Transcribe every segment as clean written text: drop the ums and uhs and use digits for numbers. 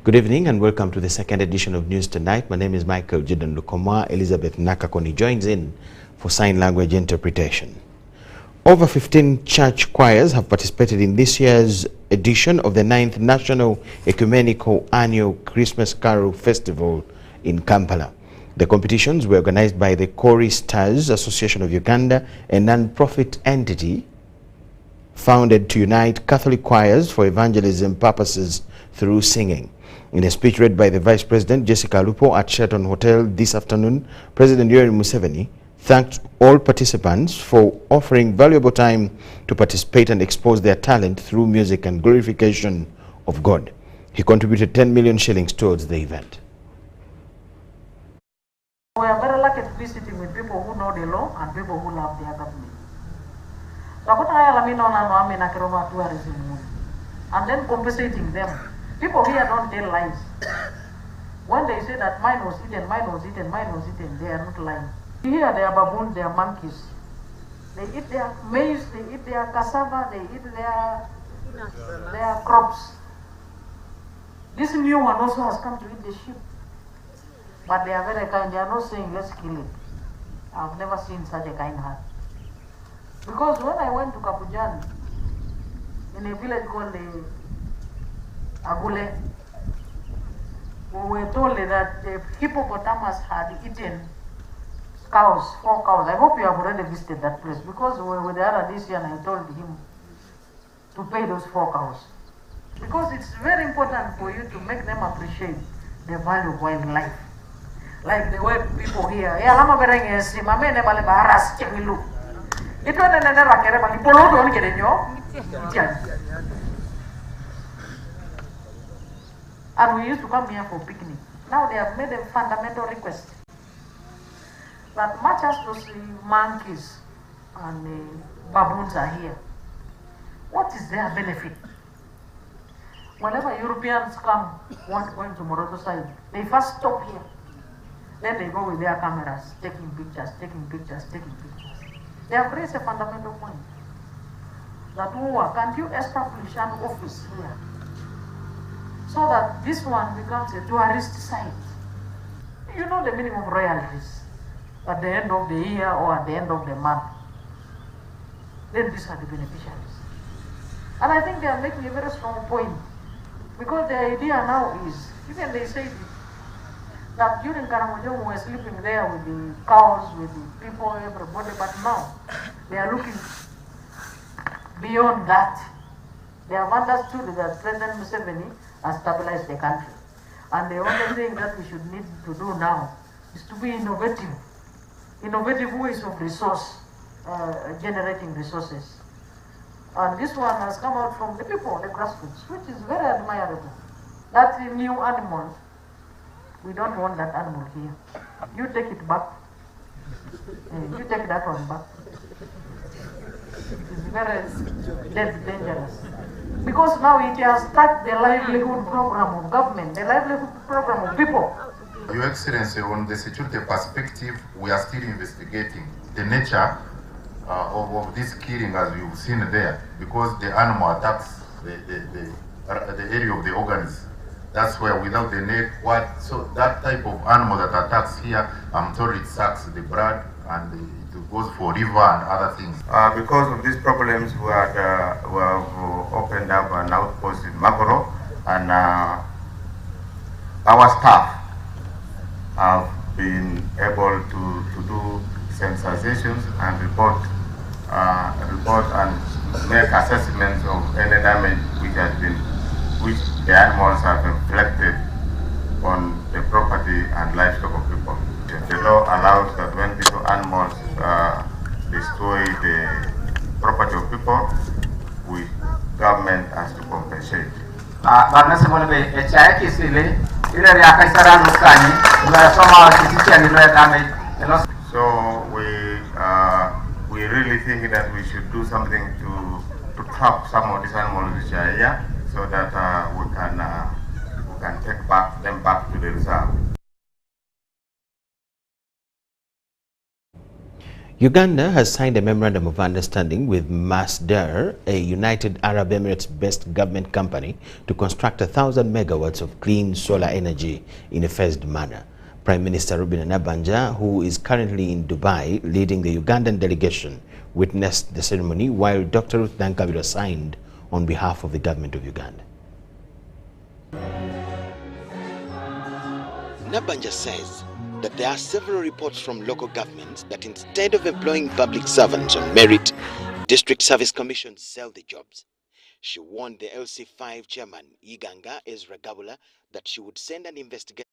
Good evening and welcome to the second edition of News Tonight. My name is Micheal. Lukomwa. Elizabeth Nakakoni joins in for sign language interpretation. Over 15 church choirs have participated in this year's edition of the 9th National Ecumenical Annual Christmas Carol Festival in Kampala. The competitions were organized by the Choristers Association of Uganda, a non-profit entity founded to unite Catholic choirs for evangelism purposes through singing. In a speech read by the Vice President Jessica Lupo at Sheraton Hotel this afternoon, President Yoweri Museveni thanked all participants for offering valuable time to participate and expose their talent through music and glorification of God. He contributed 10 million shillings towards the event. We are very lucky to be sitting with people who know the law and people who love their government. And then compensating them. People here don't tell lies. When they say that mine was eaten, mine was eaten, mine was eaten, they are not lying. Here they are baboons, they are monkeys. They eat their maize, they eat their cassava, they eat their crops. This new one also has come to eat the sheep. But they are very kind, they are not saying let's kill it. I've never seen such a kind heart. Because when I went to Kapujan, in a village called Agule, we were told that the hippopotamus had eaten cows, 4 cows. I hope you have already visited that place because we were there this year and I told him to pay those 4 cows. Because it's very important for you to make them appreciate the value of wildlife. Like the way people here, and we used to come here for picnic. Now they have made a fundamental request that much as those monkeys and baboons are here, what is their benefit? Whenever Europeans come, going to Moroto side, they first stop here. Then they go with their cameras, taking pictures, taking pictures, taking pictures. They have raised a fundamental point. That, can't you establish an office here? So that this one becomes a tourist site. You know the meaning of royalties. At the end of the year or at the end of the month. Then these are the beneficiaries. And I think they are making a very strong point. Because the idea now is, even they say that during Karamojo we were sleeping there with the cows, with the people, everybody, but now they are looking beyond that. They have understood that President Museveni has stabilized the country. And the only thing that we should need to do now is to be innovative. Innovative ways of generating resources. And this one has come out from the people, the grassroots, which is very admirable. That new animal, we don't want that animal here. You take it back. You take that one back. It is very dangerous. Because now it has started the livelihood program of government, the livelihood program of people. Your Excellency, on the security perspective, we are still investigating the nature of this killing as you've seen there, because the animal attacks the area of the organs. That's where without the neck, so that type of animal that attacks here, I'm told it sucks the blood and goes for river and other things. Because of these problems, we have opened up an outpost in Magoro, and our staff have been able to do sensitizations and report and make assessments of any damage which the animals have inflicted on the property and livestock of people. The law allows that when people animals destroy the property of people, government has to compensate. So we really think that we should do something to trap some of these animals which are here, so that we can take them back to the reserve. Uganda has signed a memorandum of understanding with Masdar, a United Arab Emirates-based government company, to construct 1,000 megawatts of clean solar energy in a phased manner. Prime Minister Reuben Nabbanja, who is currently in Dubai leading the Ugandan delegation, witnessed the ceremony, while Dr. Ruth Dankabiro signed on behalf of the government of Uganda. Nabbanja says that there are several reports from local governments that instead of employing public servants on merit, district service commissions sell the jobs. She warned the LC5 chairman, Iganga Ezra Gabula, that she would send an investigation.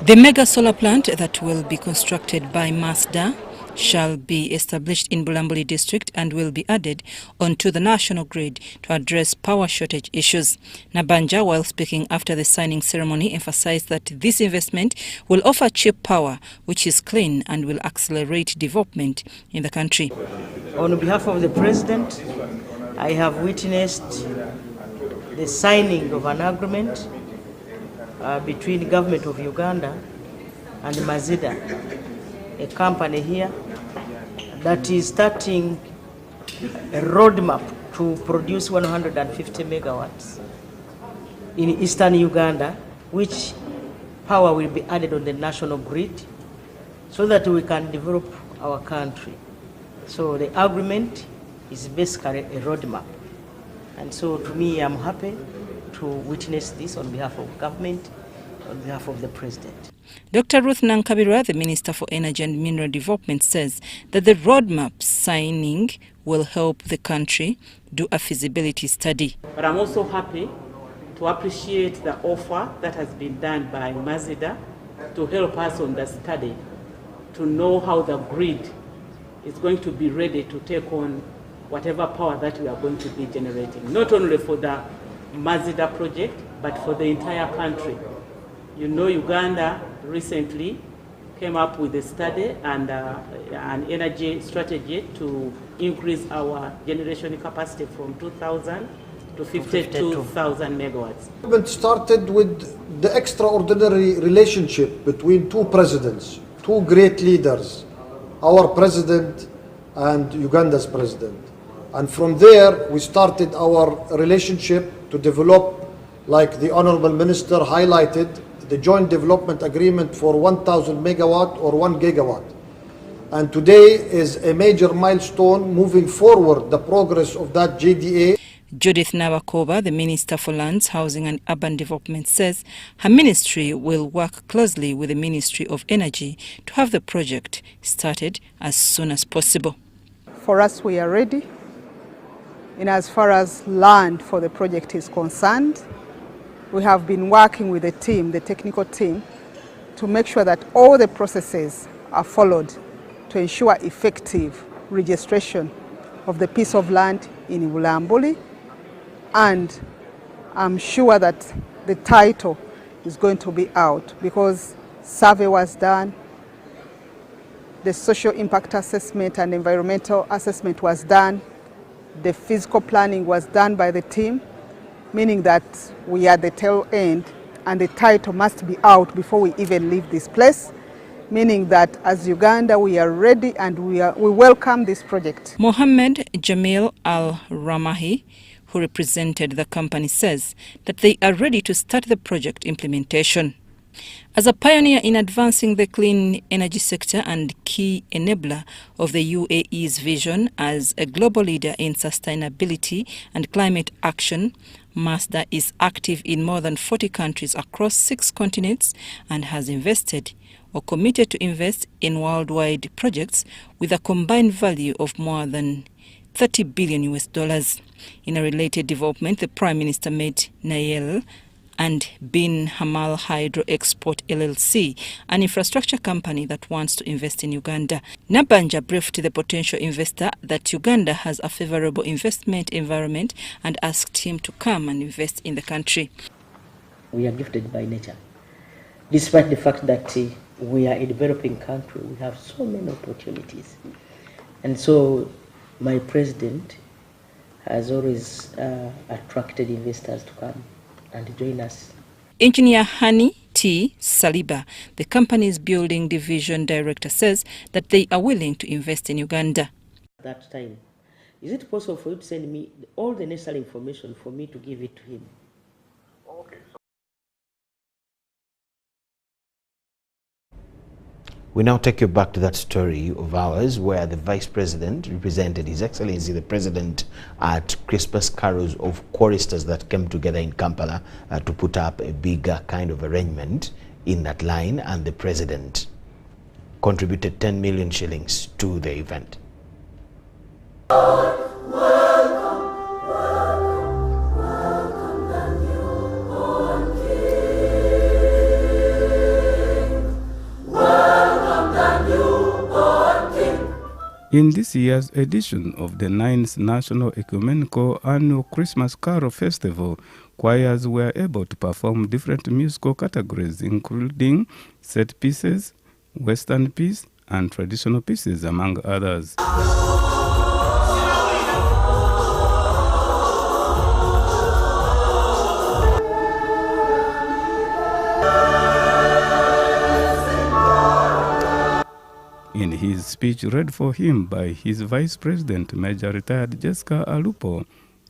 The mega solar plant that will be constructed by Masdar shall be established in Bulambuli district and will be added onto the national grid to address power shortage issues. Nabbanja, while speaking after the signing ceremony, emphasized that this investment will offer cheap power, which is clean and will accelerate development in the country. On behalf of the President, I have witnessed the signing of an agreement between the government of Uganda and Mazida, a company here that is starting a roadmap to produce 150 megawatts in eastern Uganda, which power will be added on the national grid so that we can develop our country. So the agreement is basically a roadmap. And so to me, I'm happy to witness this on behalf of government, on behalf of the President. Dr. Ruth Nankabirwa, the Minister for Energy and Mineral Development, says that the roadmap signing will help the country do a feasibility study. But I'm also happy to appreciate the offer that has been done by Mazda to help us on the study, to know how the grid is going to be ready to take on whatever power that we are going to be generating, not only for the Mazda project, but for the entire country. You know, Uganda recently came up with a study and an energy strategy to increase our generation capacity from 2,000 to 52,000 megawatts. It started with the extraordinary relationship between two presidents, two great leaders, our president and Uganda's president. And from there, we started our relationship to develop, like the Honorable Minister highlighted, the joint development agreement for 1,000 megawatt or 1 gigawatt. And today is a major milestone moving forward the progress of that JDA. Judith Nabakoba, the Minister for Lands, Housing and Urban Development, says her ministry will work closely with the Ministry of Energy to have the project started as soon as possible. For us, we are ready. In as far as land for the project is concerned, we have been working with the team, the technical team, to make sure that all the processes are followed to ensure effective registration of the piece of land in Bulambuli. And I'm sure that the title is going to be out because survey was done, the social impact assessment and environmental assessment was done, the physical planning was done by the team, meaning that we are at the tail end and the title must be out before we even leave this place, meaning that as Uganda we are ready and we welcome this project. Mohammed Jamil Al-Ramahi, who represented the company, says that they are ready to start the project implementation. As a pioneer in advancing the clean energy sector and key enabler of the UAE's vision as a global leader in sustainability and climate action, Mazda is active in more than 40 countries across 6 continents and has invested or committed to invest in worldwide projects with a combined value of more than $30 billion US. In a related development, the Prime Minister met Micheal and Bin Hamal Hydro Export LLC, an infrastructure company that wants to invest in Uganda. Nabanja briefed the potential investor that Uganda has a favorable investment environment and asked him to come and invest in the country. We are gifted by nature. Despite the fact that we are a developing country, we have so many opportunities. And so my president has always attracted investors to come and join us. Engineer Hani T. Saliba, the company's building division director, says that they are willing to invest in Uganda. At that time, is it possible for you to send me all the necessary information for me to give it to him? We now take you back to that story of ours where the Vice President represented His Excellency the President at Christmas carols of choristers that came together in Kampala to put up a bigger kind of arrangement in that line, and the President contributed 10 million shillings to the event. In this year's edition of the 9th National Ecumenical Annual Christmas Carol Festival, choirs were able to perform different musical categories, including set pieces, Western piece, and traditional pieces, among others. In his speech read for him by his Vice President, Major Retired Jessica Alupo,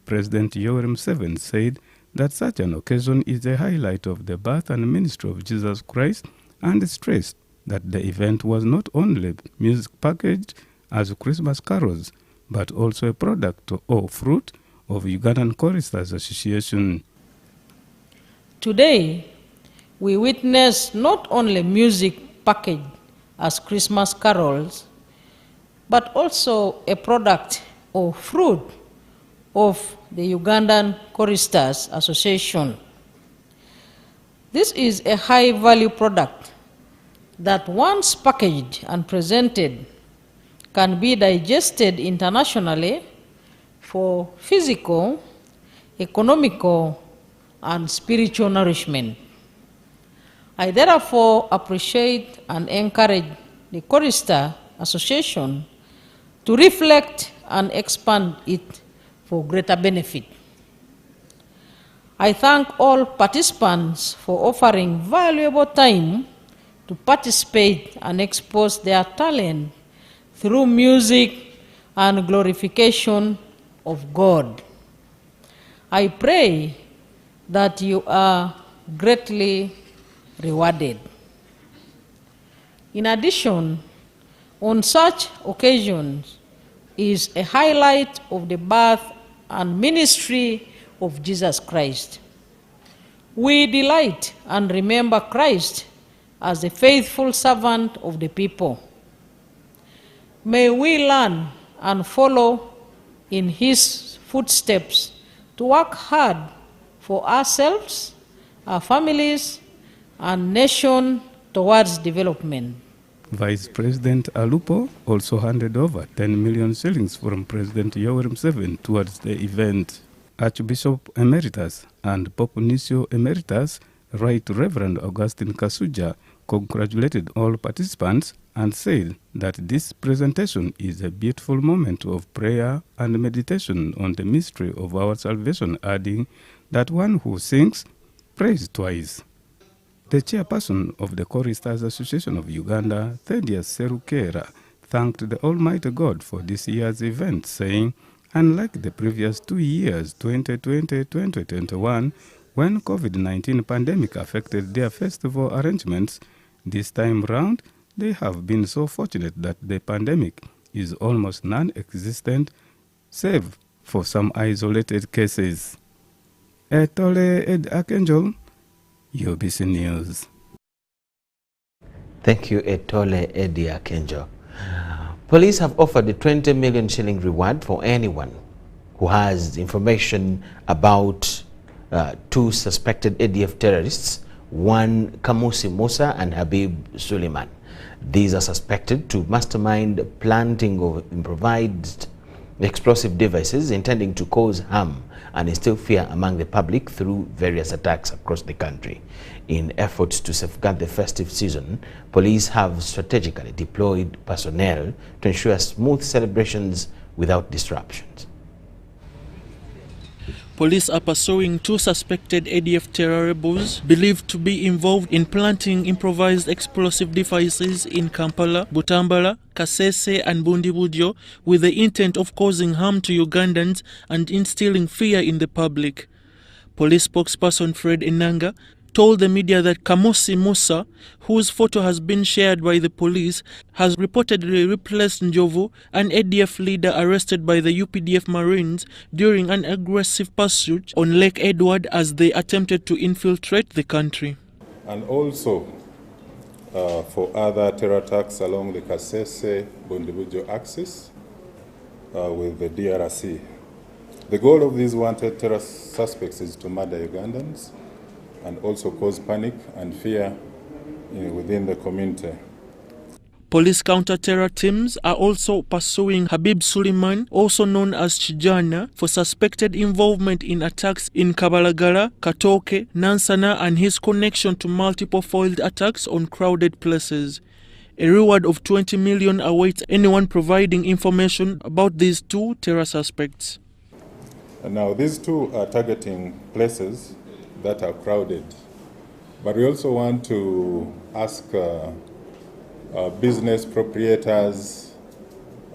President Yoweri Museveni said that such an occasion is a highlight of the birth and ministry of Jesus Christ, and stressed that the event was not only music packaged as Christmas carols, but also a product or fruit of Ugandan Choristers Association. Today, we witness not only music packaged as Christmas carols, but also a product or fruit of the Ugandan Choristers Association. This is a high-value product that once packaged and presented can be digested internationally for physical, economical, and spiritual nourishment. I therefore appreciate and encourage the Chorister Association to reflect and expand it for greater benefit. I thank all participants for offering valuable time to participate and expose their talent through music and glorification of God. I pray that you are greatly rewarded. In addition, on such occasions is a highlight of the birth and ministry of Jesus Christ. We delight and remember Christ as the faithful servant of the people. May we learn and follow in his footsteps to work hard for ourselves, our families, and nation towards development. Vice President Alupo also handed over 10 million shillings from President Yoweri Museveni towards the event. Archbishop Emeritus and Pope Nuncio Emeritus, Right Reverend Augustine Kasuja, congratulated all participants and said that this presentation is a beautiful moment of prayer and meditation on the mystery of our salvation, adding that one who sings prays twice. The chairperson of the Choristers Association of Uganda, Thaddeus Serukera, thanked the Almighty God for this year's event, saying, unlike the previous 2 years, 2020-2021, when COVID-19 pandemic affected their festival arrangements, this time round, they have been so fortunate that the pandemic is almost non-existent, save for some isolated cases. Etole Ed Akenjol, UBC News. Thank you, Etole Edi Akenjo. Police have offered a 20 million shilling reward for anyone who has information about two suspected ADF terrorists, one Kamusi Musa and Habib Suleiman. These are suspected to mastermind planting of improvised explosive devices intending to cause harm and instill fear among the public through various attacks across the country. In efforts to safeguard the festive season, police have strategically deployed personnel to ensure smooth celebrations without disruptions. Police are pursuing two suspected ADF terror rebels believed to be involved in planting improvised explosive devices in Kampala, Butambala, Kasese and Bundibudyo with the intent of causing harm to Ugandans and instilling fear in the public. Police spokesperson Fred Enanga told the media that Kamusi Musa, whose photo has been shared by the police, has reportedly replaced Njovu, an ADF leader arrested by the UPDF Marines during an aggressive pursuit on Lake Edward as they attempted to infiltrate the country. And also for other terror attacks along the Kasese-Bundibudyo axis with the DRC. The goal of these wanted terror suspects is to murder Ugandans and also cause panic and fear within the community. Police counter-terror teams are also pursuing Habib Suleiman, also known as Chijana, for suspected involvement in attacks in Kabalagala, Katoke, Nansana and his connection to multiple foiled attacks on crowded places. A reward of 20 million awaits anyone providing information about these two terror suspects. Now these two are targeting places that are crowded. But we also want to ask business proprietors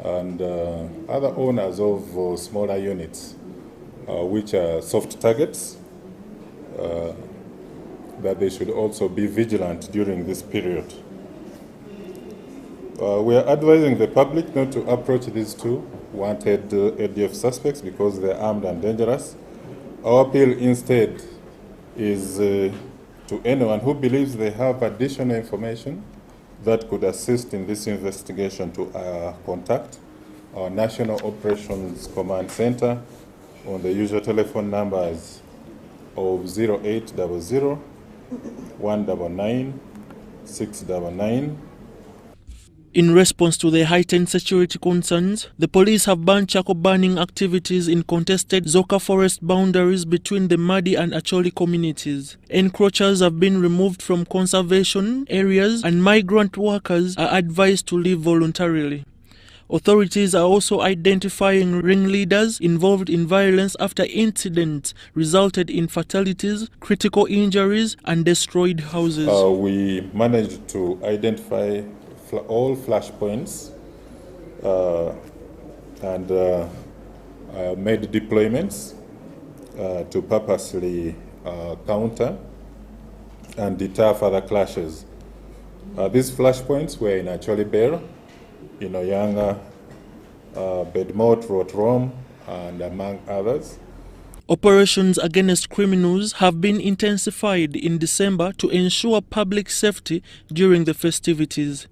and other owners of smaller units, which are soft targets, that they should also be vigilant during this period. We are advising the public not to approach these two wanted ADF suspects because they're armed and dangerous. Our appeal instead is to anyone who believes they have additional information that could assist in this investigation to contact our National Operations Command Center on the usual telephone numbers of 0800 199 699. In response to the heightened security concerns, the police have banned charcoal burning activities in contested Zoka forest boundaries between the Madi and Acholi communities. Encroachers have been removed from conservation areas and migrant workers are advised to leave voluntarily. Authorities are also identifying ringleaders involved in violence after incidents resulted in fatalities, critical injuries, and destroyed houses. We managed to identify all flashpoints and made deployments to purposely counter and deter further clashes. These flashpoints were in Acholi Bear, in Oyanga, Bedmont, Rotrom, and among others. Operations against criminals have been intensified in December to ensure public safety during the festivities.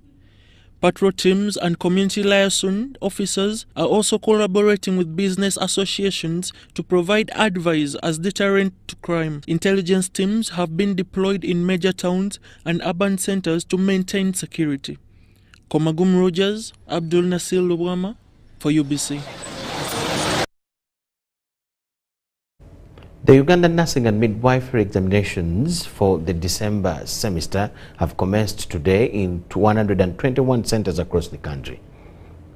Patrol teams and community liaison officers are also collaborating with business associations to provide advice as deterrent to crime. Intelligence teams have been deployed in major towns and urban centers to maintain security. Komagum Rogers, Abdul Nasir Lukomwa for UBC. The Ugandan nursing and midwifery examinations for the December semester have commenced today in 121 centers across the country.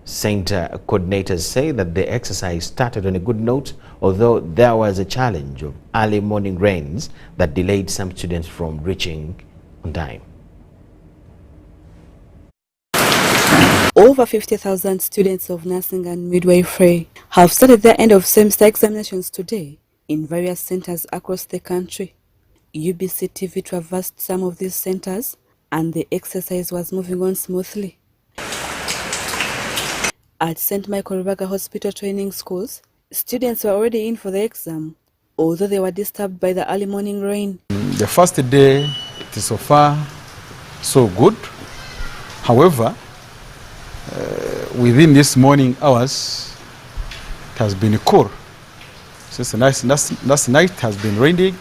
Center coordinators say that the exercise started on a good note, although there was a challenge of early morning rains that delayed some students from reaching on time. Over 50,000 students of nursing and midwifery have started their end of semester examinations today in various centers across the country. UBC TV traversed some of these centers and the exercise was moving on smoothly. At St. Michael Rubaga Hospital training schools, students were already in for the exam, although they were disturbed by the early morning rain. The first day, it is so far so good. However, within this morning hours, it has been cool. Since last night has been raining,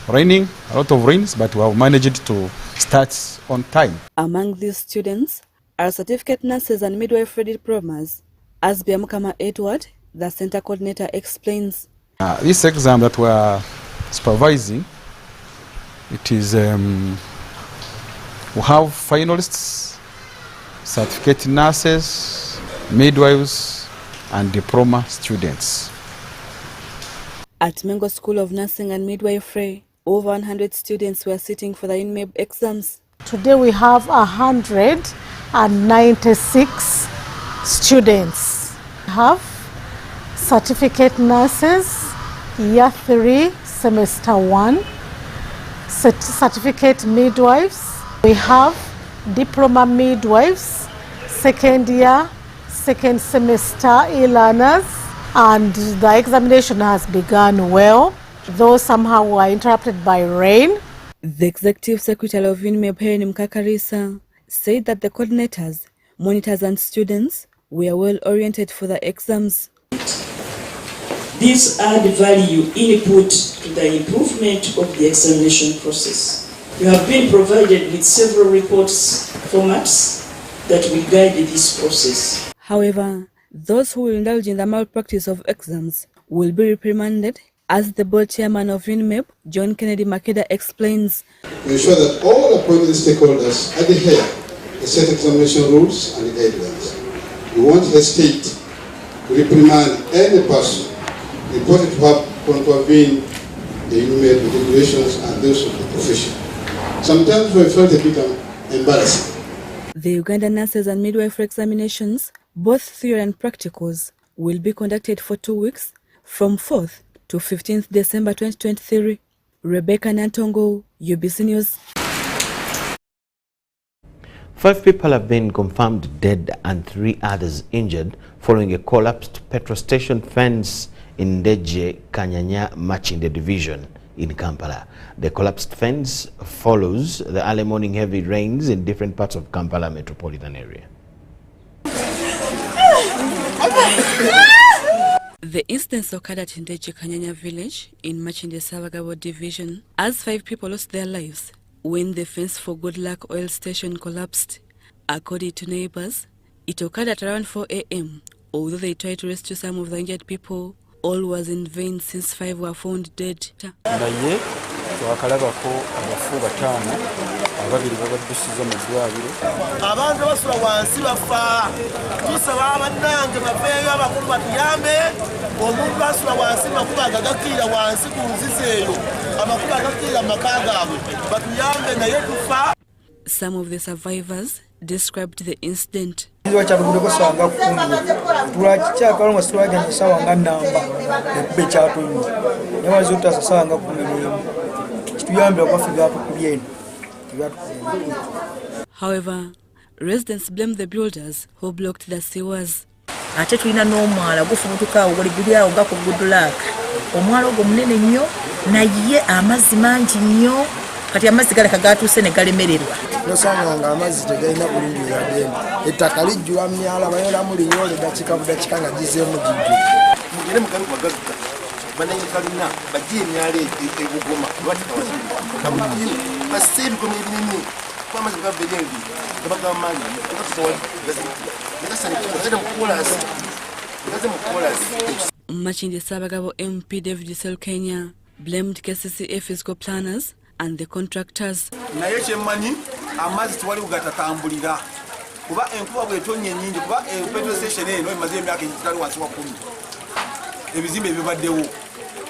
a lot of rains, but we have managed to start on time. Among these students are certificate nurses and midwifery diplomas. As Biamukama Edward, the center coordinator, explains. This exam that we are supervising, it is, we have finalists, certificate nurses, midwives, and diploma students. At Mengo School of Nursing and Midwifery, over 100 students were sitting for the INMEB exams. Today we have 196 students. We have certificate nurses, year 3, semester 1, certificate midwives. We have diploma midwives, second year, second semester e-learners. And the examination has begun well, though somehow we were interrupted by rain. The executive secretary of INMEB, Helen Mkakarisa, said that the coordinators, monitors and students were well oriented for the exams. These add value input to the improvement of the examination process. We have been provided with several reports formats that will guide this process. However, those who will indulge in the malpractice of exams will be reprimanded, as the board chairman of INMEB, John Kennedy Makeda, explains. We ensure that all appointed stakeholders adhere to set examination rules and guidelines. We won't hesitate to reprimand any person reported to have contravened the INMEB regulations and those of the profession. Sometimes we felt a bit embarrassing. The Uganda nurses and midwifery examinations, both theory and practicals, will be conducted for 2 weeks from 4th to 15th December 2023. Rebecca Nantongo, UBC News. 5 people have been confirmed dead and 3 others injured following a collapsed petrol station fence in Ndeje Kanyanya Machinde division in Kampala. The collapsed fence follows the early morning heavy rains in different parts of Kampala metropolitan area. The incident occurred at Ndeje Kanyanya village in Machinde Savagabo division as 5 people lost their lives when the fence for Good Luck oil station collapsed. According to neighbors, it occurred at around 4 a.m. Although they tried to rescue some of the injured people, all was in vain since 5 were found dead. Abantu basula wansi bafa tusaba abannange baveeyo abakulu batuyambe omuntu basula wansi makuba agakira wansi ku nzizi eyo amakuba agakira maka gaabwe batuyambe naye tufa. Some of the survivors described the incident. However, residents blame the builders who blocked the sewers. Ate tulina n'omwala gufumutuka oguli guli awo nga ku Good Luck. Omwala ogwo munene nnyo naye amazzi mangi nnyo kati amazzi galeka gatuuse ne galemererwa. Nosanga nga amazzi tegalina bulungi yadde ettaka lijjula myala bayola mu linyole dakika budakika nga gizeemu jijju. Mugere mukalu bagazuka banayi kalina bagiye myala ebugoma lwati basibi ko n'ebinini kwamaze gabelengi gabagamanya Machinde Savagabo MP David Kenya blamed KCCA physical planners and the contractors. Naye kyemmanyi amazzi twali ugatatambulira kuba enkuba bwetonye nnyingi kuba petrol station eno emaze emyaka egitali wansi wa 10 ebizimbe ebibaddewo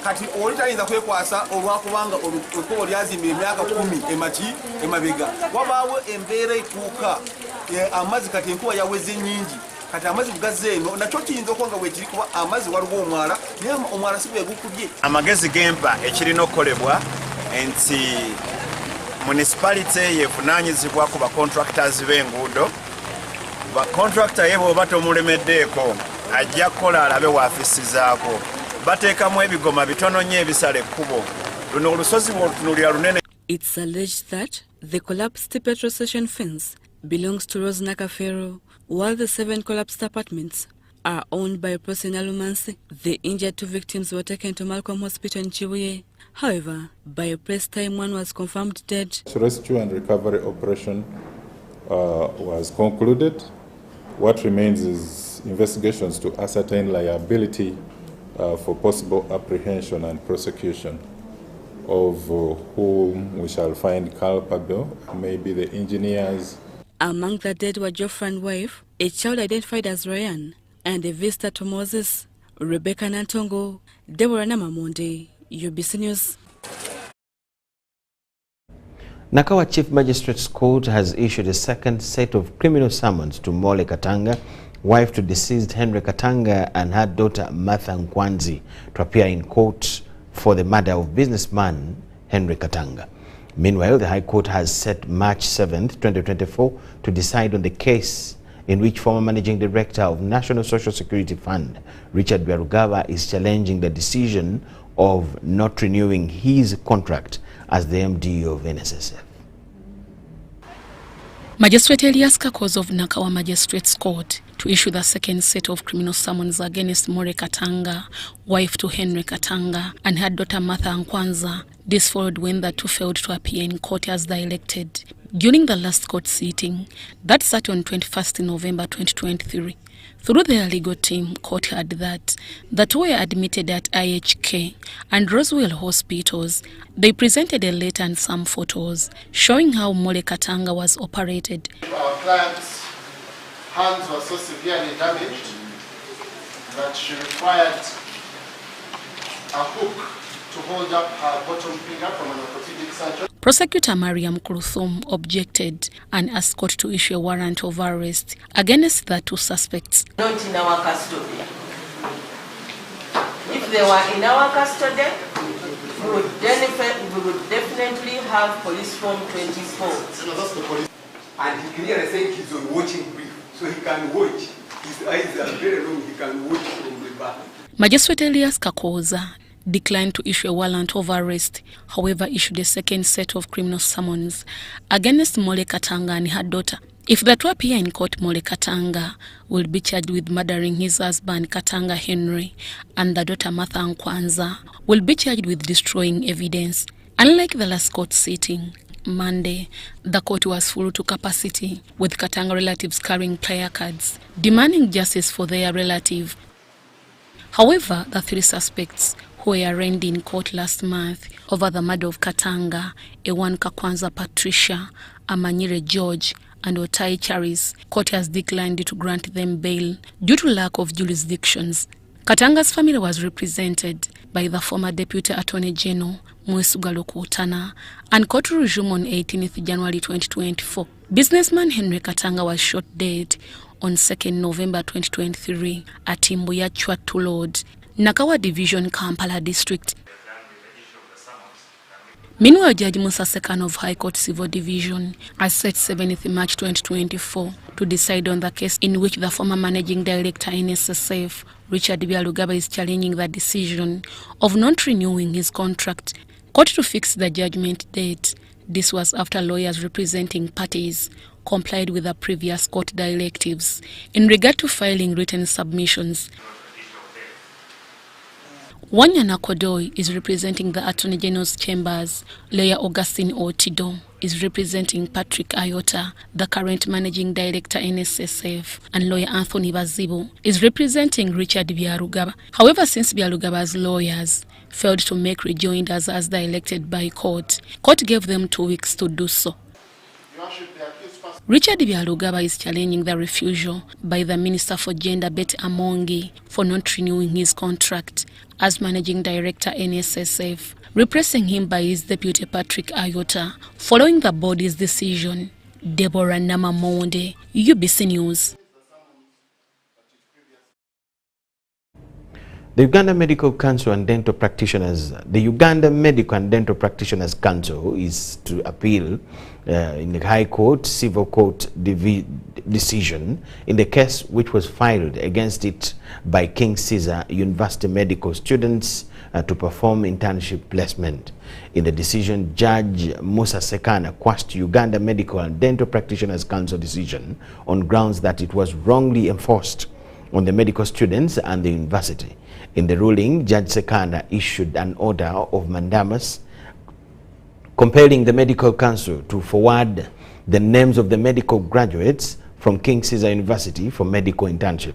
kati oli tayinza kwekwasa olwakubanga olukubo lyazimba emyaka 10 emabega wabaawo embeera etuuka amazzi kati enkuba yaweze nnyingi kati amazzi bugaze eno nakyo kiyinza okuba nga bwekiri kuba amazzi waliwo omwala naye omwala si bwe gukubye. Amagezi gempa ekirina okukolebwa nti municipality yevunaanyizibwa ku bacontractors b'enguudo. Bacontractor ye bw'oba tomulemeddeeko ajja kukola alabe waafisizaako. Bateekamu ebigoma bitono nnyo ebisala ekkubo. Luno olusozi bw'olutunuulira lunene. It's alleged that the collapsed petrol station fence belongs to Rose Nakafero, while the 7 collapsed apartments are owned by Prosena Lumansi. The injured 2 victims were taken to Malcolm Hospital in Chibuye. However, by press time, 1 was confirmed dead. The rescue and recovery operation was concluded. What remains is investigations to ascertain liability for possible apprehension and prosecution of whom we shall find culpable, maybe the engineers. Among the dead were Geoffrey and wife, a child identified as Ryan, and a visitor to Moses, Rebecca Nantongo, Deborah Namamonde, UBC News. Nakawa Chief Magistrate's Court has issued a second set of criminal summons to Mole Katanga, wife to deceased Henry Katanga, and her daughter Martha Nkwanzi to appear in court for the murder of businessman Henry Katanga. Meanwhile, the High Court has set March 7th, 2024 to decide on the case in which former Managing Director of National Social Security Fund, Richard Biarugawa, is challenging the decision of not renewing his contract as the MD of NSSF. Magistrate Elias Kakos of Nakawa Magistrates Court to issue the second set of criminal summons against More Katanga, wife to Henry Katanga, and her daughter Martha Nkwanza. This followed when the two failed to appear in court as they elected during the last court sitting that sat on 21st November 2023. Through their legal team, court heard that the two were admitted at IHK and Roswell hospitals. They presented a letter and some photos showing how Mole Katanga was operated. Our client's hands were so severely damaged that she required a hook to hold up her bottom finger from an orthopedic surgeon. Prosecutor Mariam Kuruthum objected and asked court to issue a warrant of arrest against the two suspects. Not in our custody. If they were in our custody, we would definitely have police form 24. And he clearly said he's on watching brief, so he can watch. His eyes are very long, he can watch from the back. Magistrate Elias Kakoza declined to issue a warrant of arrest, however issued a second set of criminal summons against Mole Katanga and her daughter. If the two appear in court, Mole Katanga will be charged with murdering his husband Katanga Henry, and the daughter Martha Nkwanza will be charged with destroying evidence. Unlike the last court sitting, Monday, the court was full to capacity, with Katanga relatives carrying placards demanding justice for their relative. However, the three suspects who were arraigned in court last month over the murder of Katanga, Ewan Kakwanza Patricia, Amanyire George, and Otai Charis, court has declined to grant them bail due to lack of jurisdictions. Katanga's family was represented by the former Deputy Attorney General, Mwesuga Lokotana, and court resumed on 18th January 2024. Businessman Henry Katanga was shot dead on 2nd November 2023 at Imbuya Chwatu Road, Nakawa Division, Kampala District. Meanwhile, Judge Musa Sekan of High Court Civil Division has set 7th March 2024 to decide on the case in which the former Managing Director in SSF, Richard Byalugaba, is challenging the decision of not renewing his contract. Court to fix the judgment date. This was after lawyers representing parties complied with the previous court directives in regard to filing written submissions. Wanyana Kodoi is representing the Attorney General's chambers. Lawyer Augustine Otido is representing Patrick Ayota, the current Managing Director in SSF, and lawyer Anthony Bazibo is representing Richard Byalugaba. However, since Byalugaba's lawyers failed to make rejoinders as they elected by court gave them 2 weeks to do so. Richard Byalugaba is challenging the refusal by the Minister for Gender, Betty Amongi, for not renewing his contract as Managing Director NSSF, replacing him by his deputy Patrick Ayota. Following the body's decision, Deborah Namamonde, UBC News. The Uganda Medical Council and Dental Practitioners, the Uganda Medical and Dental Practitioners Council is to appeal in the High Court Civil Court decision in the case which was filed against it by King Caesar University medical students to perform internship placement. In the decision, Judge Musa Sekana quashed Uganda Medical and Dental Practitioners Council decision on grounds that it was wrongly enforced on the medical students and the university. In the ruling, Judge Sekana issued an order of mandamus compelling the Medical Council to forward the names of the medical graduates from King Caesar University for medical internship.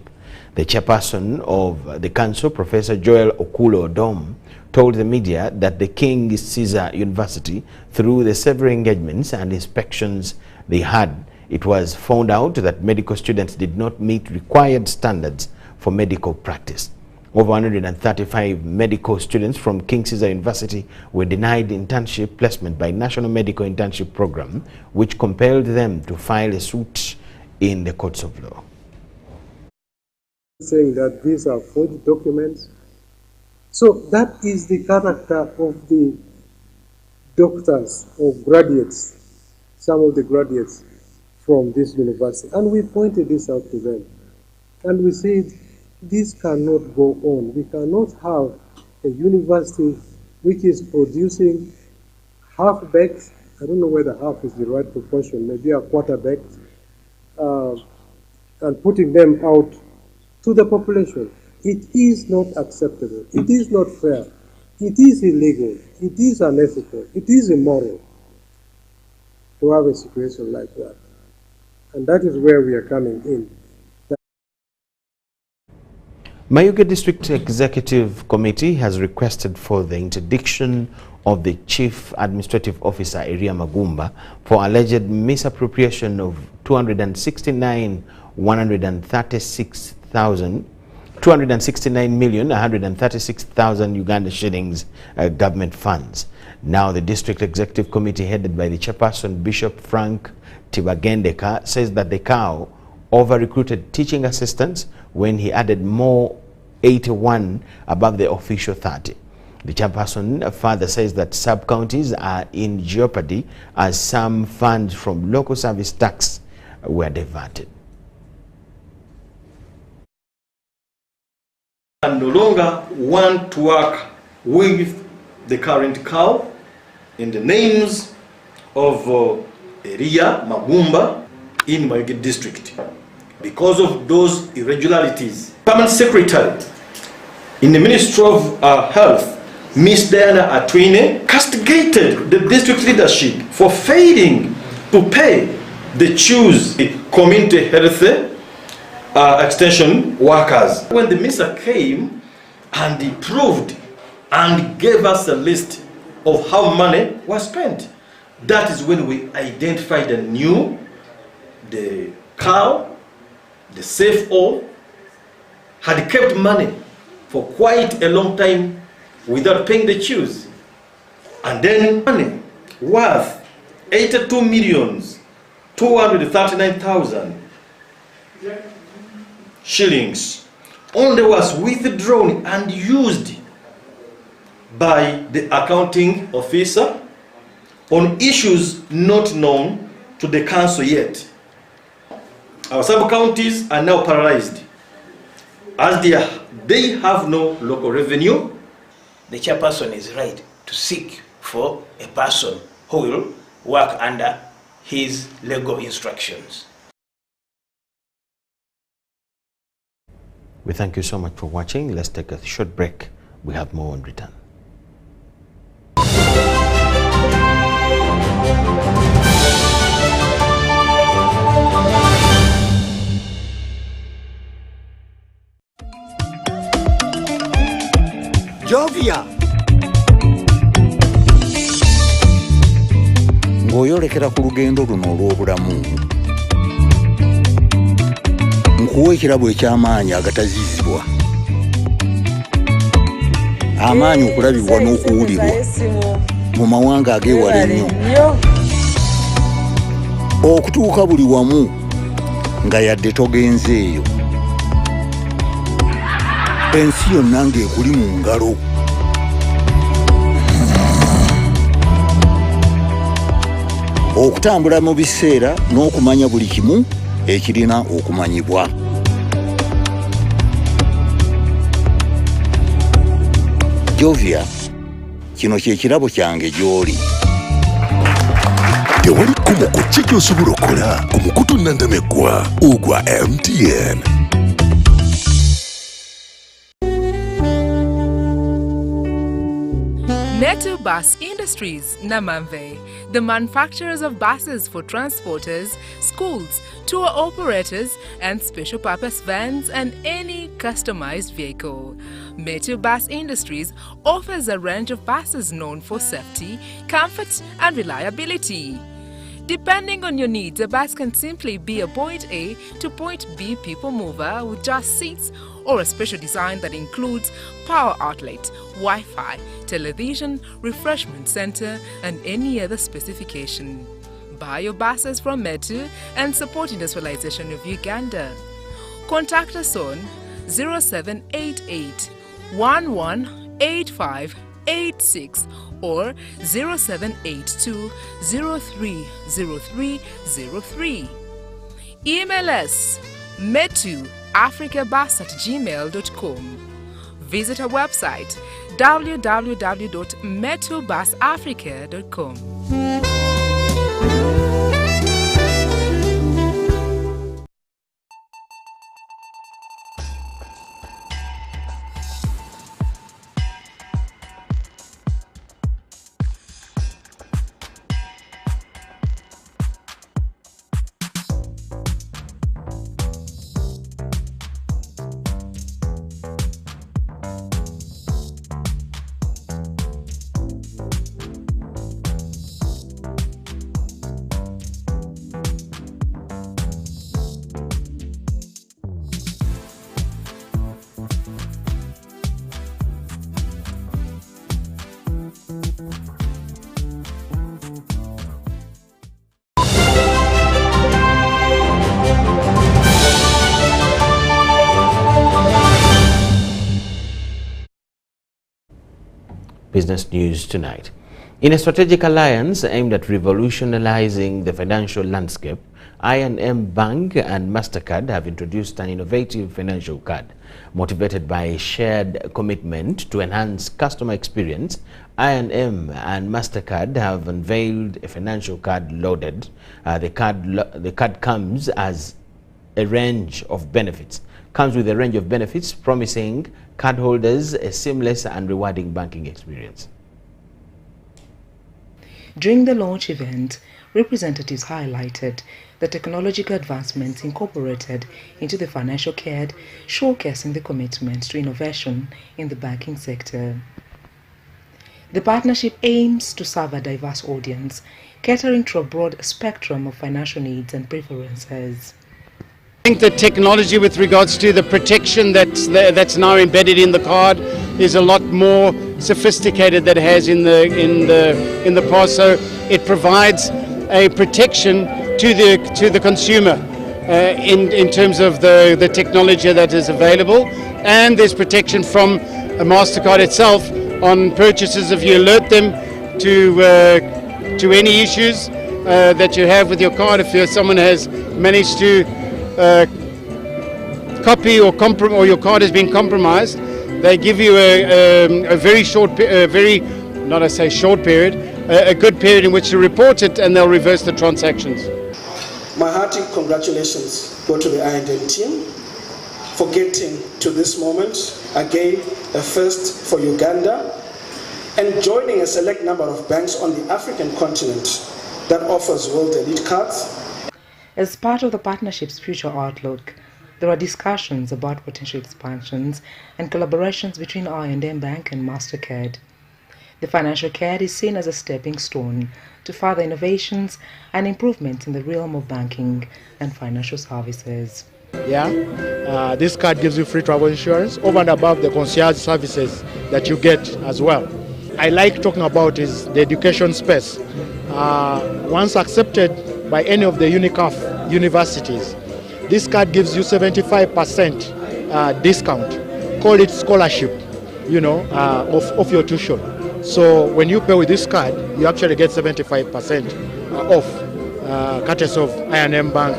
The chairperson of the council, Professor Joel Okulo Odom, told the media that the King Caesar University, through the several engagements and inspections they had, it was found out that medical students did not meet required standards for medical practice. Over 135 medical students from King Caesar University were denied internship placement by National Medical Internship Program, which compelled them to file a suit in the courts of law. Saying that these are forged documents. So that is the character of the doctors or graduates, some of the graduates from this university. And we pointed this out to them. And we said, this cannot go on. We cannot have a university which is producing half-baked, I don't know whether half is the right proportion, maybe a quarter-baked, and putting them out to the population. It is not acceptable. It is not fair. It is illegal. It is unethical. It is immoral to have a situation like that. And that is where we are coming in. Mayuge District Executive Committee has requested for the interdiction of the Chief Administrative Officer, Eria Magumba, for alleged misappropriation of 269,136,000 Uganda shillings government funds. Now the District Executive Committee, headed by the chairperson, Bishop Frank Tibagendeka, says that the cow over-recruited teaching assistants when he added more 81 above the official 30. The chairperson further says that sub-counties are in jeopardy as some funds from local service tax were diverted. And no longer want to work with the current cow in the names of Eria Magumba in Mayuge district because of those irregularities. Permanent Secretary in the Ministry of Health, Ms. Diana Atwine, castigated the district leadership for failing to pay the CHOOS, the community health extension workers. When the minister came and he proved and gave us a list of how money was spent, that is when we identified and knew the cow, the safe oil, had kept money for quite a long time without paying the CHOOS. And then money worth 82,239,000 shillings only was withdrawn and used by the accounting officer on issues not known to the council yet. Our sub-counties are now paralyzed as they have no local revenue. The chairperson is right to seek for a person who will work under his legal instructions. We thank you so much for watching. Let's take a short break. We have more on return. Jovia. Ng'oyolekera ku lugendo luno olw'obulamu nkuwa ekirabo eky'amaanyi agatazizibwa, amaanyi okulabibwa n'okuwulirwa mu mawanga ageewala ennyo, okutuuka buli wamu nga yadde togenzeeyo, ensi yonna ng'ekuli mu ngalo. Okutambula mu biseera n'okumanya buli kimu ekirina okumanyibwa. Jovia, kino kye kirabo kyange gy'oli. Tewali kkubo ku ki gy'osobola okukola ku mukutu nnandameggwa ogwa MTN. Metu Bus Industries, Namamve, the manufacturers of buses for transporters, schools, tour operators, and special purpose vans and any customized vehicle. Metu Bus Industries offers a range of buses known for safety, comfort, and reliability. Depending on your needs, a bus can simply be a point A to point B people mover with just seats, or a special design that includes power outlet, Wi-Fi, television, refreshment center, and any other specification. Buy your buses from Metu and support industrialization of Uganda. Contact us on 0788 118586 or 0782 030303. Email us metuafricabus@gmail.com. Visit our website www.metubusafrica.com. Business News Tonight. In a strategic alliance aimed at revolutionizing the financial landscape, I&M Bank and MasterCard have introduced an innovative financial card. Motivated by a shared commitment to enhance customer experience, I&M and MasterCard have unveiled a financial card loaded. The card comes with a range of benefits, promising cardholders a seamless and rewarding banking experience. During the launch event, representatives highlighted the technological advancements incorporated into the financial card, showcasing the commitment to innovation in the banking sector. The partnership aims to serve a diverse audience, catering to a broad spectrum of financial needs and preferences. I think the technology with regards to the protection that's now embedded in the card is a lot more sophisticated than it has in the past. So it provides a protection to the consumer in terms of the technology that is available, and there's protection from MasterCard itself on purchases if you alert them to any issues that you have with your card. If someone has managed to copy or your card has been compromised, they give you a very short, not I say short period, a good period in which to report it, and they'll reverse the transactions. My hearty congratulations go to the I&M team for getting to this moment, again a first for Uganda, and joining a select number of banks on the African continent that offers world elite cards. As part of the partnership's future outlook, there are discussions about potential expansions and collaborations between I&M Bank and MasterCard. The financial card is seen as a stepping stone to further innovations and improvements in the realm of banking and financial services. This card gives you free travel insurance over and above the concierge services that you get as well. I like talking about is the education space. Once accepted by any of the UNICAF universities, this card gives you 75% discount. Call it scholarship, of your tuition. So when you pay with this card, you actually get 75% off, courtesy of I&M Bank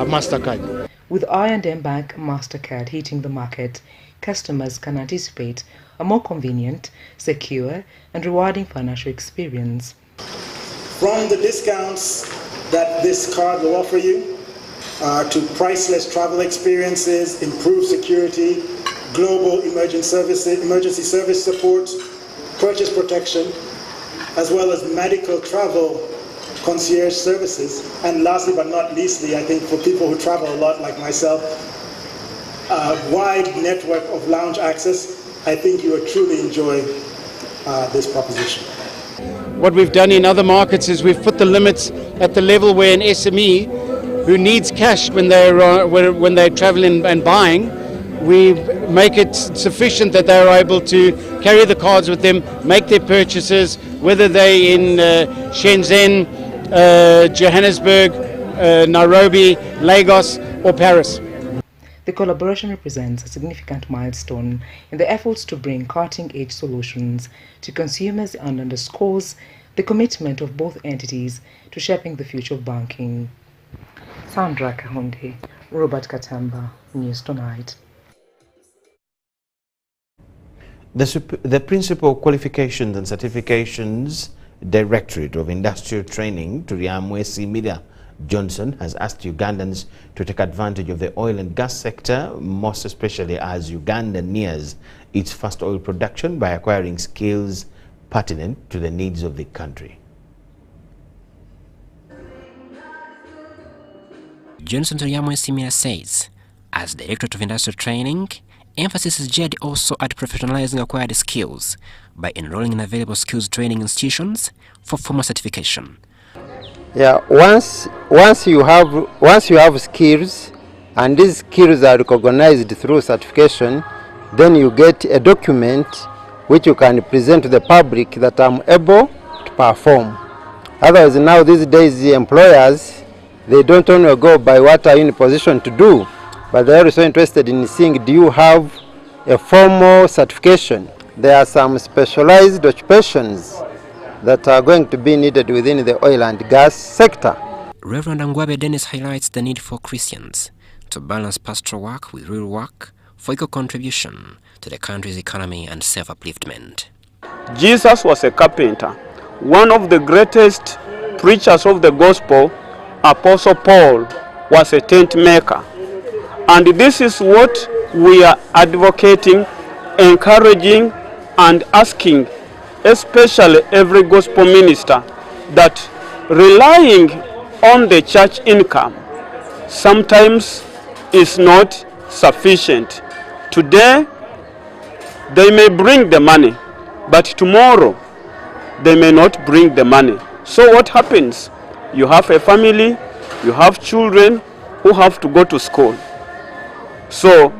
MasterCard. With I&M Bank MasterCard hitting the market, customers can anticipate a more convenient, secure, and rewarding financial experience. From the discounts that this card will offer you, to priceless travel experiences, improved security, global emergency service support, purchase protection, as well as medical travel concierge services, and lastly but not leastly, I think for people who travel a lot like myself, a wide network of lounge access. I think you will truly enjoy this proposition. What we've done in other markets is we've put the limits at the level where an SME who needs cash when they're traveling and buying, we make it sufficient that they're able to carry the cards with them, make their purchases, whether they're in Shenzhen, Johannesburg, Nairobi, Lagos, or Paris. The collaboration represents a significant milestone in the efforts to bring cutting-edge solutions to consumers and underscores the commitment of both entities to shaping the future of banking. Sandra Kahunde, Robert Katamba, News Tonight. The Principal Qualifications and Certifications Directorate of Industrial Training to Riamwesi Media Johnson has asked Ugandans to take advantage of the oil and gas sector, most especially as Uganda nears its first oil production by acquiring skills pertinent to the needs of the country. Johnson Riamwesi says, as Directorate of Industrial Training, emphasis is laid also at professionalizing acquired skills by enrolling in available skills training institutions for formal certification. Yeah, once you have skills, and these skills are recognized through certification, then you get a document which you can present to the public that I'm able to perform. Otherwise, now these days the employers, they don't only go by what are you in a position to do, but they're also interested in seeing, do you have a formal certification? there are some specialized occupations that are going to be needed within the oil and gas sector. Reverend Angwabe Dennis highlights the need for Christians to balance pastoral work with real work for equal contribution to the country's economy and self-upliftment. Jesus was a carpenter. One of the greatest preachers of the gospel, Apostle Paul, was a tent maker. And this is what we are advocating, encouraging, and asking, especially every gospel minister, that relying on the church income sometimes is not sufficient. Today, they may bring the money, but tomorrow, they may not bring the money. So what happens? You have a family, you have children who have to go to school. So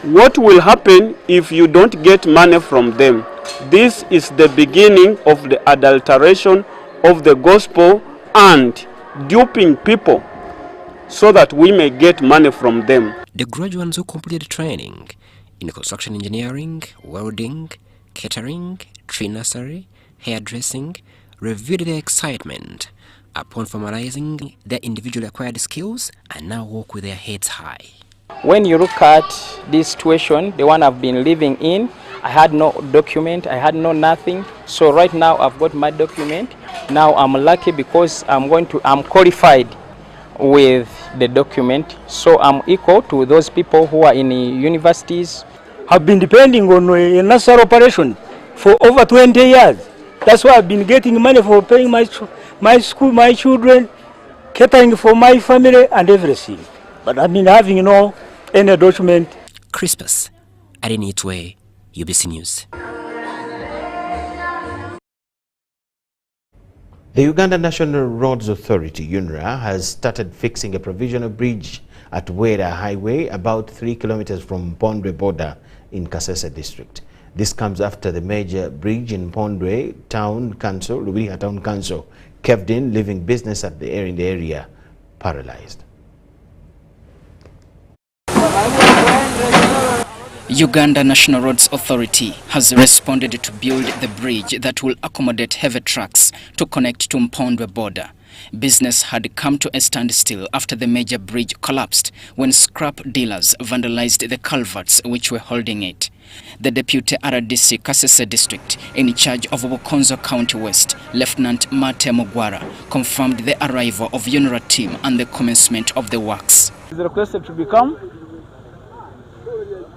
what will happen if you don't get money from them? This is the beginning of the adulteration of the gospel and duping people so that we may get money from them. The graduates who completed training in construction engineering, welding, catering, tree nursery, hairdressing revealed their excitement upon formalizing their individually acquired skills and now walk with their heads high. When you look at this situation, the one I've been living in, I had no document, I had no nothing. So right now I've got my document. Now I'm lucky because I'm qualified with the document. So I'm equal to those people who are in universities. I've been depending on a nursery operation for over 20 years. That's why I've been getting money for paying my school, my children, catering for my family and everything. But I've been having any document. Crispus, Adenitwe, UBC News. The Uganda National Roads Authority, UNRA, has started fixing a provisional bridge at Wera Highway about 3 kilometers from Pondwe border in Kasese district. This comes after the major bridge in Pondwe Town Council, Lubiha Town Council, caved in, leaving business in the area paralyzed. Uganda National Roads Authority has responded to build the bridge that will accommodate heavy trucks to connect to Mpondwe border. Business had come to a standstill after the major bridge collapsed when scrap dealers vandalized the culverts which were holding it. The Deputy RDC Kasese District, in charge of Bukonzo County West, Lieutenant Mate Mugwara, confirmed the arrival of UNRA team and the commencement of the works. It is requested to become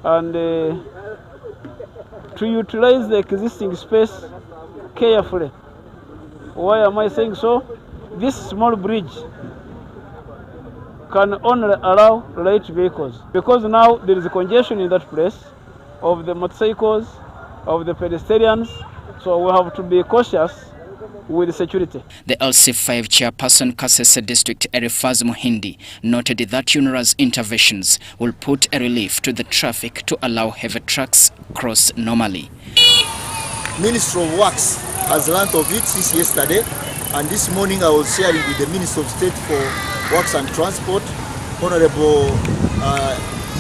and to utilize the existing space carefully. Why am I saying so? This small bridge can only allow light vehicles because now there is a congestion in that place of the motorcycles, of the pedestrians, so we have to be cautious with security. The LC5 chairperson Kasese District Erifaz Muhindi noted that UNRA's interventions will put a relief to the traffic to allow heavy trucks cross normally. Minister of Works has learned of it since yesterday, and this morning I was sharing with the Minister of State for Works and Transport, Honorable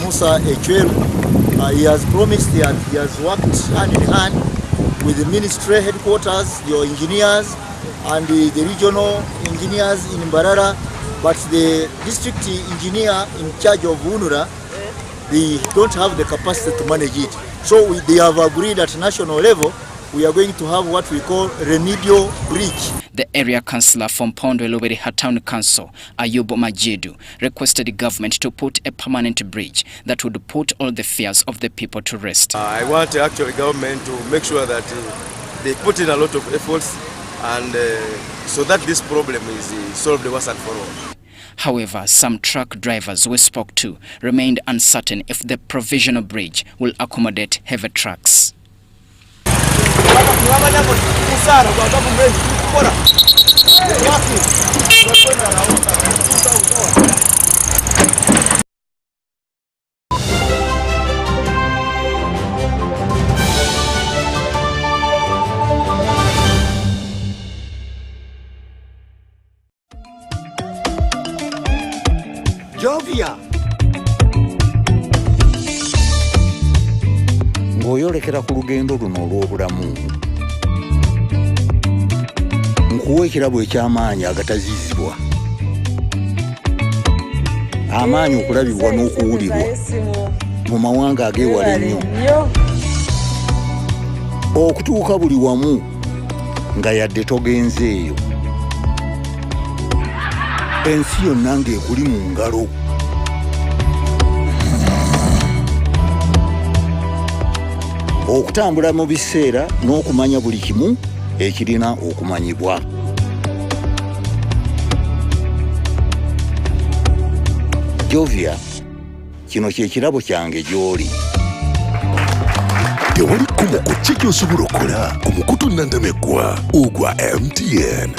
Musa Echweru. He has promised that he has worked hand in hand with the ministry headquarters, your engineers, and the regional engineers in Mbarara, but the district engineer in charge of UNRA, they don't have the capacity to manage it. So they have agreed at national level, we are going to have what we call remedial bridge. The area councillor from Pondwe Luberiha Town Council, Ayubu Majidu, requested the government to put a permanent bridge that would put all the fears of the people to rest. I want the actual government to make sure that they put in a lot of efforts and so that this problem is solved once and for all. However, some truck drivers we spoke to remained uncertain if the provisional bridge will accommodate heavy trucks. Jovia bw'oyolekera ku lugendo luno olw'obulamu nkuwa ekirabo eky'amaanyi agataziizibwa, amaanyi okulabibwa n'okuwulirwa mu mawanga ageewala ennyo, okutuuka buli wamu nga yadde togenzeeyo, ensi yonna ng'ekuli mu ngalo. Okutambula mu biseera n'okumanya buli kimu ekirina okumanyibwa. Jovia, kino kye kirabo kyange gy'oli. Tewali kkubo ku ki gy'osobola okukola ku mukutu nnandameggwa ogwa MTN.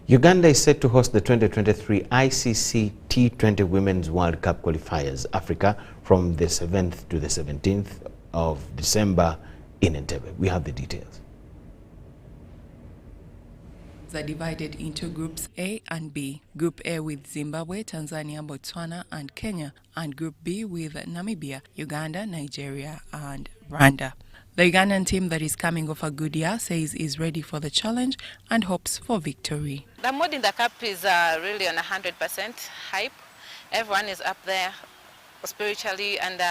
Uganda is set to host the 2023 ICC T20 Women's World Cup qualifiers Africa from the 7th to the 17th of December in Entebbe. We have the details. Are divided into groups A and B. Group A with Zimbabwe, Tanzania, Botswana and Kenya, and Group B with Namibia, Uganda, Nigeria and Rwanda. The Ugandan team that is coming off a good year says is ready for the challenge and hopes for victory. The mood in the cup is really on 100% hype. Everyone is up there spiritually and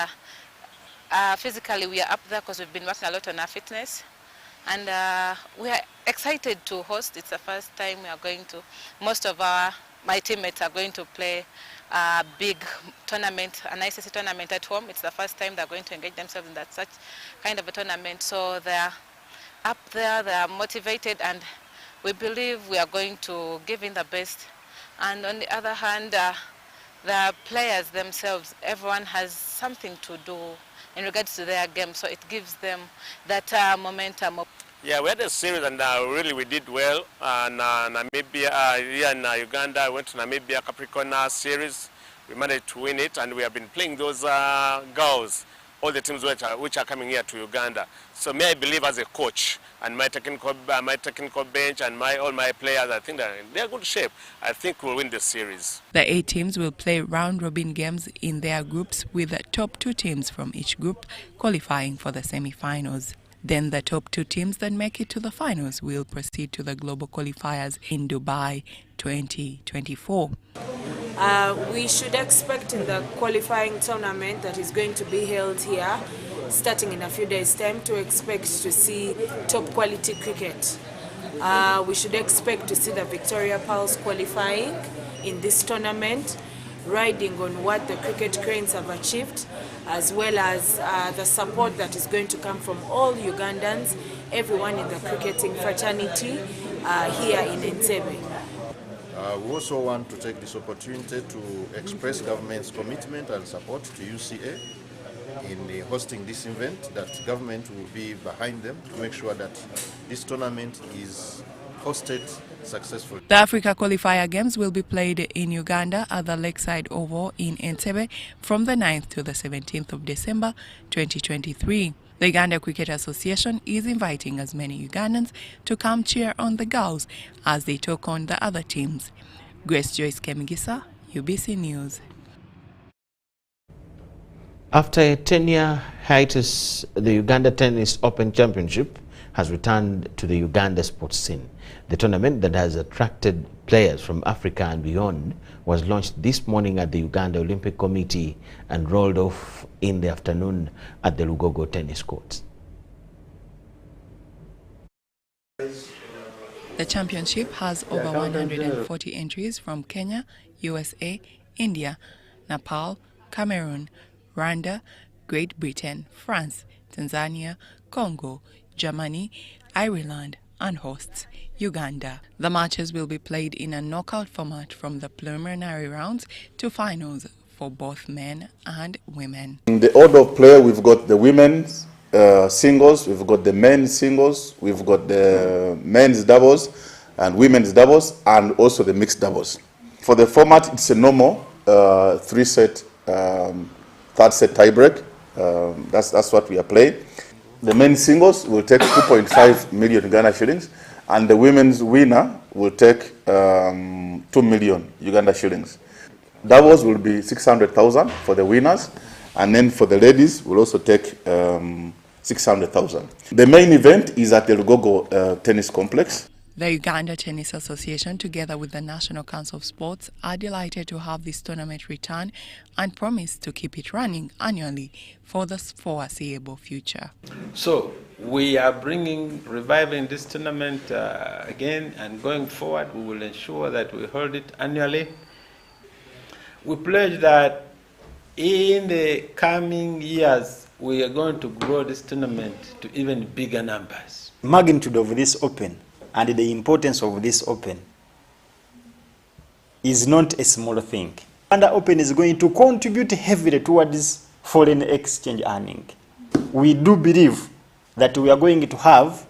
physically we are up there because we've been working a lot on our fitness. And we are excited to host. It's the first time we are going to, most of my teammates are going to play a big tournament, an ICC tournament at home. It's the first time they're going to engage themselves in such kind of a tournament. So they're up there, they're motivated, and we believe we are going to give in the best. And on the other hand, the players themselves, everyone has something to do in regards to their game, so it gives them that momentum. Yeah, we had a series and really we did well. Namibia, here in Uganda, I went to Namibia Capricorn series. We managed to win it and we have been playing those girls, all the teams which are coming here to Uganda. So may I believe as a coach and my technical bench and all my players, I think they're good shape. I think we'll win this series. The 8 teams will play round-robin games in their groups with the top 2 teams from each group qualifying for the semi-finals. Then the top 2 teams that make it to the finals will proceed to the global qualifiers in Dubai 2024. We should expect in the qualifying tournament that is going to be held here, starting in a few days' time, to expect to see top quality cricket. We should expect to see the Victoria Pulse qualifying in this tournament, riding on what the cricket cranes have achieved, as well as the support that is going to come from all Ugandans, everyone in the cricketing fraternity here in Entebbe. We also want to take this opportunity to express government's commitment and support to UCA in hosting this event, that government will be behind them to make sure that this tournament is hosted successfully. The Africa Qualifier Games will be played in Uganda at the Lakeside Oval in Entebbe from the 9th to the 17th of December 2023. The Uganda Cricket Association is inviting as many Ugandans to come cheer on the girls as they take on the other teams. Grace Joyce Kemigisa, UBC News. After a 10-year hiatus, the Uganda Tennis Open Championship has returned to the Uganda sports scene. The tournament that has attracted players from Africa and beyond was launched this morning at the Uganda Olympic Committee and rolled off in the afternoon at the Lugogo tennis courts. The championship has over 140 entries from Kenya, USA, India, Nepal, Cameroon, Rwanda, Great Britain, France, Tanzania, Congo, Germany, Ireland, and hosts Uganda. The matches will be played in a knockout format from the preliminary rounds to finals for both men and women. In the order of play, we've got the women's singles, we've got the men's singles, we've got the men's doubles and women's doubles, and also the mixed doubles. For the format, it's a normal three-set, third-set tiebreak. That's what we are playing. The men's singles will take 2.5 million Uganda shillings, and the women's winner will take 2 million Uganda shillings. Doubles will be 600,000 for the winners, and then for the ladies, we'll also take 600,000. The main event is at the Lugogo Tennis Complex. The Uganda Tennis Association, together with the National Council of Sports, are delighted to have this tournament return and promise to keep it running annually for the foreseeable future. So we are reviving this tournament again, and going forward we will ensure that we hold it annually. We pledge that in the coming years we are going to grow this tournament to even bigger numbers. Magnitude of this Open and the importance of this Open is not a small thing. Uganda Open is going to contribute heavily towards foreign exchange earning. We do believe that we are going to have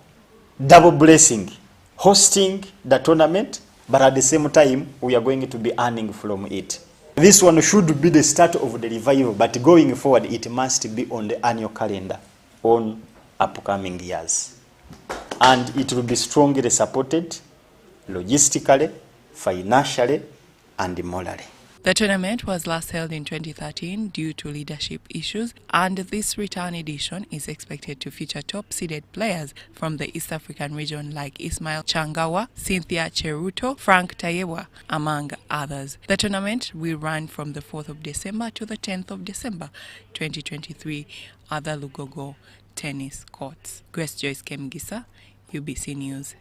double blessing, hosting the tournament, but at the same time we are going to be earning from it. This one should be the start of the revival, but going forward it must be on the annual calendar on upcoming years. And it will be strongly supported logistically, financially, and morally. The tournament was last held in 2013 due to leadership issues, and this return edition is expected to feature top-seeded players from the East African region like Ismail Changawa, Cynthia Cheruto, Frank Tayewa, among others. The tournament will run from the 4th of December to the 10th of December 2023 at the Lugogo tennis courts. Grace Joyce Kemgisa, UBC News.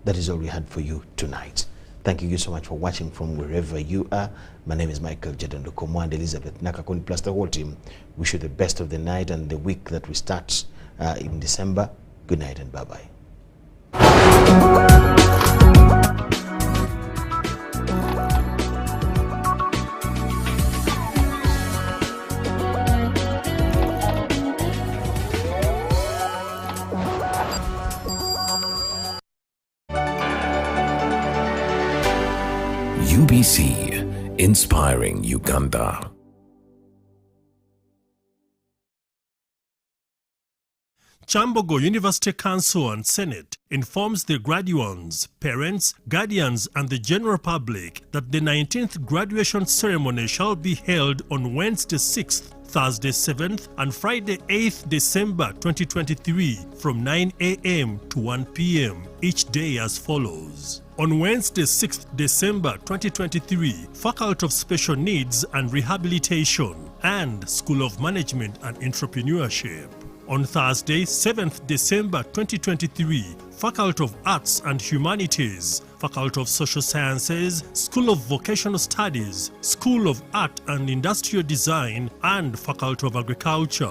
That is all we had for you tonight. Thank you so much for watching from wherever you are. My name is Micheal Lukomwa and Elizabeth Nakakoni plus the whole team. Wish you the best of the night and the week that we start in December. Good night and bye-bye. UBC, inspiring Uganda. Chambogo University Council and Senate informs the graduates, parents, guardians and the general public that the 19th graduation ceremony shall be held on Wednesday 6th, Thursday 7th and Friday 8th December 2023 from 9 a.m. to 1 p.m. each day as follows. On Wednesday 6th December 2023, Faculty of Special Needs and Rehabilitation and School of Management and Entrepreneurship. On Thursday, 7th December 2023, Faculty of Arts and Humanities, Faculty of Social Sciences, School of Vocational Studies, School of Art and Industrial Design, and Faculty of Agriculture.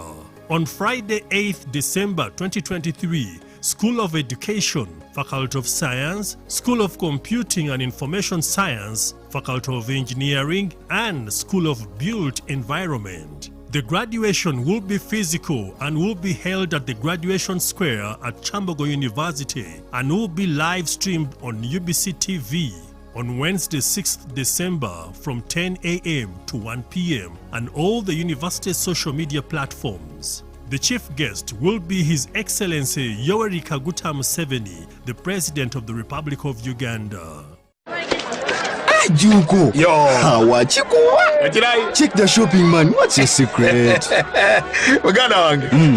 On Friday, 8th December 2023, School of Education, Faculty of Science, School of Computing and Information Science, Faculty of Engineering, and School of Built Environment. The graduation will be physical and will be held at the Graduation Square at Chambogo University and will be live streamed on UBC TV on Wednesday 6th December from 10 a.m. to 1 p.m. and all the university's social media platforms. The chief guest will be His Excellency Yoweri Kaguta Museveni, the President of the Republic of Uganda. Juko. Yo. Check the shopping, man. What's your secret?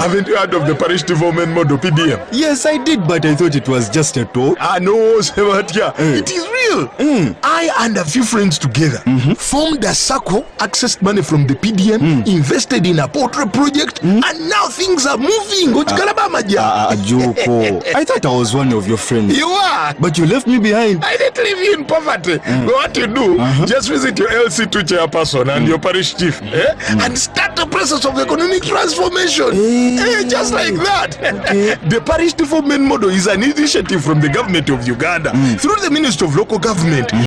Haven't you heard of the parish development model, PDM? Yes, I did, but I thought it was just a talk. No, Sebatia. It is real. I and a few friends together formed a circle, accessed money from the PDM, invested in a poultry project, and now things are moving. Juko. I thought I was one of your friends. You are. But you left me behind. I didn't leave you in poverty. What you do, just visit your LC2 chairperson and your parish chief and start the process of economic transformation. Just like that. The parish development model is an initiative from the government of Uganda through the Ministry of Local Government.